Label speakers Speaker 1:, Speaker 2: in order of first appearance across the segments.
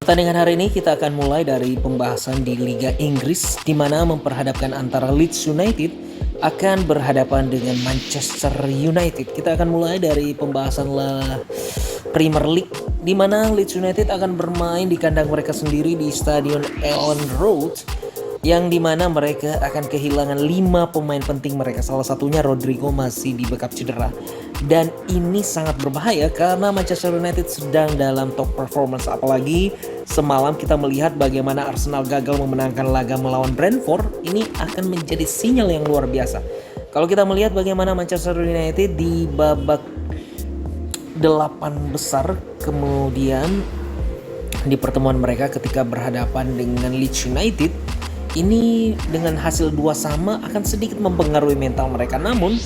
Speaker 1: Pertandingan hari ini kita akan mulai dari pembahasan di Liga Inggris, di mana memperhadapkan antara Leeds United akan berhadapan dengan Manchester United. Kita akan mulai dari pembahasan Premier League, di mana Leeds United akan bermain di kandang mereka sendiri di Stadion Elland Road, yang dimana mereka akan kehilangan 5 pemain penting mereka. Salah satunya Rodrigo masih di backup cedera. Dan ini sangat berbahaya karena Manchester United sedang dalam top performance. Apalagi semalam kita melihat bagaimana Arsenal gagal memenangkan laga melawan Brentford. Ini akan menjadi sinyal yang luar biasa. Kalau kita melihat bagaimana Manchester United di babak 8 besar, kemudian di pertemuan mereka ketika berhadapan dengan Leeds United, ini dengan hasil 2 sama akan sedikit mempengaruhi mental mereka. Namun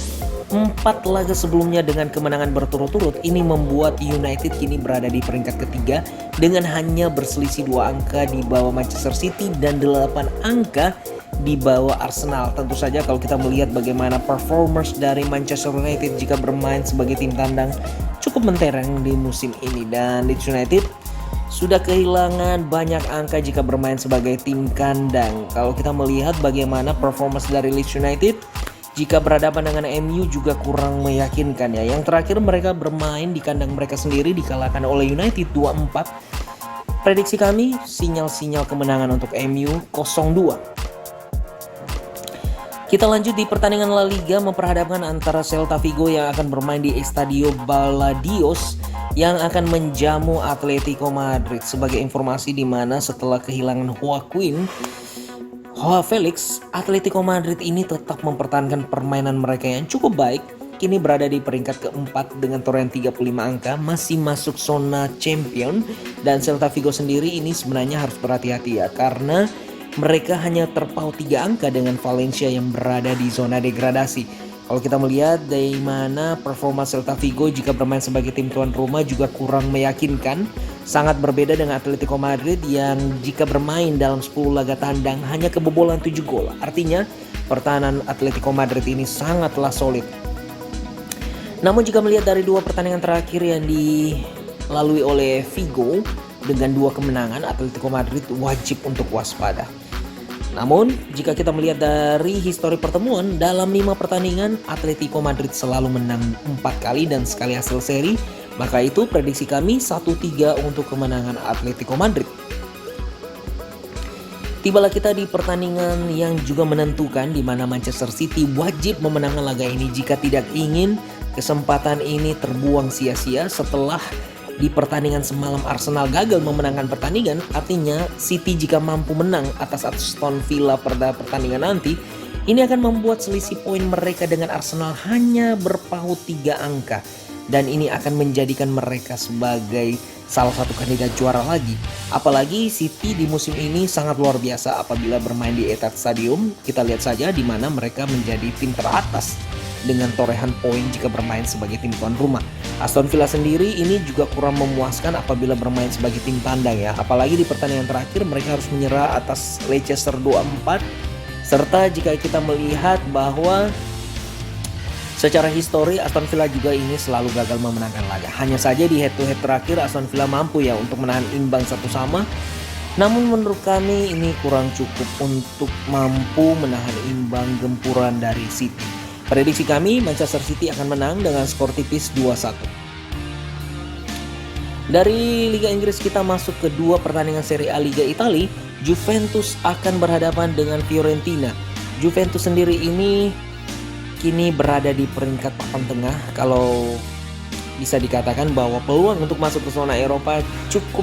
Speaker 1: 4 laga sebelumnya dengan kemenangan berturut-turut ini membuat United kini berada di peringkat ketiga dengan hanya berselisih 2 angka di bawah Manchester City dan 8 angka di bawah Arsenal. Tentu saja kalau kita melihat bagaimana performance dari Manchester United jika bermain sebagai tim tandang cukup mentereng di musim ini, dan Leeds United sudah kehilangan banyak angka jika bermain sebagai tim kandang. Kalau kita melihat bagaimana performance dari Leeds United jika berhadapan dengan MU juga kurang meyakinkan ya. Yang terakhir mereka bermain di kandang mereka sendiri dikalahkan oleh United 2-4. Prediksi kami sinyal-sinyal kemenangan untuk MU 0-2. Kita lanjut di pertandingan La Liga memperhadapkan antara Celta Vigo yang akan bermain di Estadio Balaídos yang akan menjamu Atletico Madrid. Sebagai informasi, di mana setelah kehilangan Joao Felix, Atletico Madrid ini tetap mempertahankan permainan mereka yang cukup baik. Kini berada di peringkat keempat dengan torehan 35 angka, masih masuk zona champion. Dan Celta Vigo sendiri ini sebenarnya harus berhati-hati ya, karena mereka hanya terpaut 3 angka dengan Valencia yang berada di zona degradasi. Kalau kita melihat dari mana performa Celta Vigo jika bermain sebagai tim tuan rumah juga kurang meyakinkan. Sangat berbeda dengan Atletico Madrid yang jika bermain dalam 10 laga tandang hanya kebobolan 7 gol. Artinya pertahanan Atletico Madrid ini sangatlah solid. Namun jika melihat dari 2 pertandingan terakhir yang dilalui oleh Vigo dengan 2 kemenangan, Atletico Madrid wajib untuk waspada. Namun, jika kita melihat dari histori pertemuan, dalam 5 pertandingan, Atletico Madrid selalu menang 4 kali dan sekali hasil seri. Maka itu prediksi kami 1-3 untuk kemenangan Atletico Madrid. Tibalah kita di pertandingan yang juga menentukan, di mana Manchester City wajib memenangkan laga ini jika tidak ingin kesempatan ini terbuang sia-sia. Setelah di pertandingan semalam Arsenal gagal memenangkan pertandingan, artinya City jika mampu menang atas Aston Villa pada pertandingan nanti, ini akan membuat selisih poin mereka dengan Arsenal hanya berpaut 3 angka. Dan ini akan menjadikan mereka sebagai salah satu kandidat juara lagi. Apalagi City di musim ini sangat luar biasa apabila bermain di Etihad Stadium. Kita lihat saja di mana mereka menjadi tim teratas dengan torehan poin jika bermain sebagai tim tuan rumah. Aston Villa sendiri ini juga kurang memuaskan apabila bermain sebagai tim tandang ya. Apalagi di pertandingan terakhir mereka harus menyerah atas Leicester 2-4. Serta jika kita melihat bahwa secara histori Aston Villa juga ini selalu gagal memenangkan laga. Hanya saja di head to head terakhir Aston Villa mampu ya untuk menahan imbang 1-1. Namun menurut kami ini kurang cukup untuk mampu menahan imbang gempuran dari City. Prediksi kami Manchester City akan menang dengan skor tipis 2-1. Dari Liga Inggris kita masuk ke 2 pertandingan Serie A Liga Italia. Juventus akan berhadapan dengan Fiorentina. Juventus sendiri ini kini berada di peringkat papan tengah. Kalau bisa dikatakan bahwa peluang untuk masuk ke zona Eropa cukup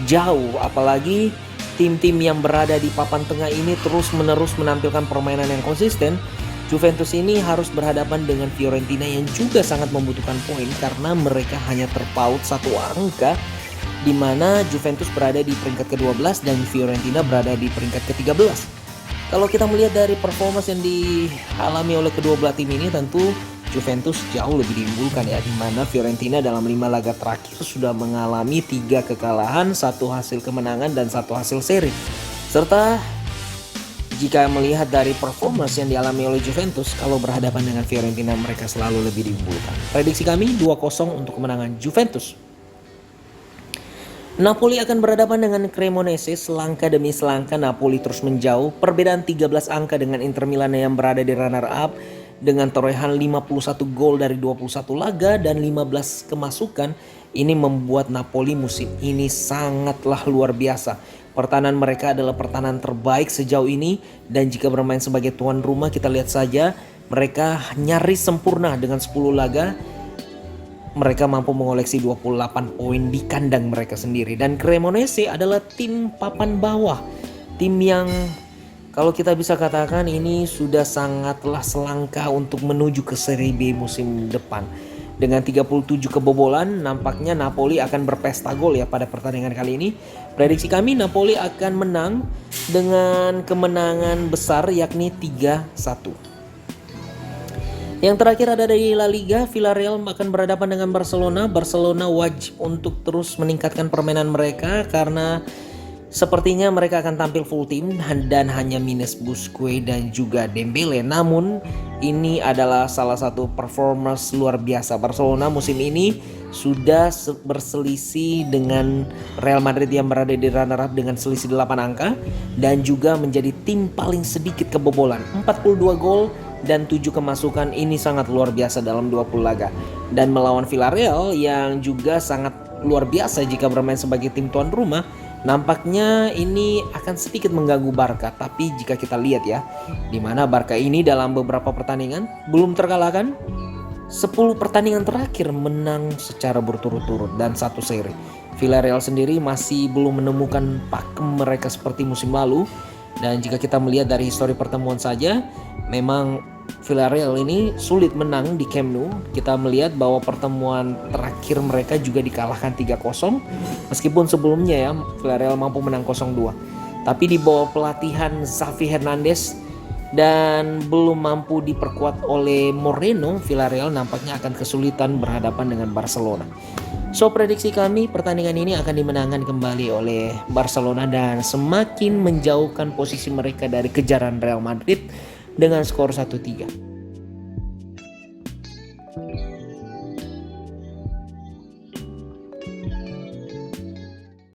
Speaker 1: jauh. Apalagi tim-tim yang berada di papan tengah ini terus-menerus menampilkan permainan yang konsisten. Juventus ini harus berhadapan dengan Fiorentina yang juga sangat membutuhkan poin karena mereka hanya terpaut 1 angka, di mana Juventus berada di peringkat ke-12 dan Fiorentina berada di peringkat ke-13. Kalau kita melihat dari performance yang dialami oleh kedua belah tim ini, tentu Juventus jauh lebih diunggulkan ya, di mana Fiorentina dalam 5 laga terakhir sudah mengalami 3 kekalahan, 1 hasil kemenangan dan 1 hasil seri. Serta jika melihat dari performance yang dialami oleh Juventus, kalau berhadapan dengan Fiorentina mereka selalu lebih diunggulkan. Prediksi kami 2-0 untuk kemenangan Juventus. Napoli akan berhadapan dengan Cremonese. Selangkah demi selangkah Napoli terus menjauh. Perbedaan 13 angka dengan Inter Milan yang berada di runner up dengan torehan 51 gol dari 21 laga dan 15 kemasukan. Ini membuat Napoli musim ini sangatlah luar biasa. Pertahanan mereka adalah pertahanan terbaik sejauh ini, dan jika bermain sebagai tuan rumah kita lihat saja mereka nyaris sempurna dengan 10 laga. Mereka mampu mengoleksi 28 poin di kandang mereka sendiri. Dan Cremonese adalah tim papan bawah. Tim yang kalau kita bisa katakan ini sudah sangatlah selangkah untuk menuju ke Serie B musim depan. Dengan 37 kebobolan, nampaknya Napoli akan berpesta gol ya pada pertandingan kali ini. Prediksi kami Napoli akan menang dengan kemenangan besar yakni 3-1. Yang terakhir ada dari La Liga, Villarreal akan berhadapan dengan Barcelona. Barcelona wajib untuk terus meningkatkan permainan mereka karena sepertinya mereka akan tampil full team dan hanya minus Busquets dan juga Dembele. Namun ini adalah salah satu performance luar biasa. Barcelona musim ini sudah berselisih dengan Real Madrid yang berada di runner up dengan selisih 8 angka dan juga menjadi tim paling sedikit kebobolan, 42 gol dan 7 kemasukan. Ini sangat luar biasa dalam 20 laga. Dan melawan Villarreal yang juga sangat luar biasa jika bermain sebagai tim tuan rumah, nampaknya ini akan sedikit mengganggu Barca. Tapi jika kita lihat ya, di mana Barca ini dalam beberapa pertandingan belum terkalahkan. 10 pertandingan terakhir menang secara berturut-turut dan 1 seri. Villarreal sendiri masih belum menemukan pakem mereka seperti musim lalu. Dan jika kita melihat dari histori pertemuan saja, memang Villarreal ini sulit menang di Camp Nou. Kita melihat bahwa pertemuan terakhir mereka juga dikalahkan 3-0. Meskipun sebelumnya ya Villarreal mampu menang 0-2. Tapi di bawah pelatihan Xavi Hernandez dan belum mampu diperkuat oleh Moreno, Villarreal nampaknya akan kesulitan berhadapan dengan Barcelona. So prediksi kami pertandingan ini akan dimenangkan kembali oleh Barcelona dan semakin menjauhkan posisi mereka dari kejaran Real Madrid dengan skor 1-3.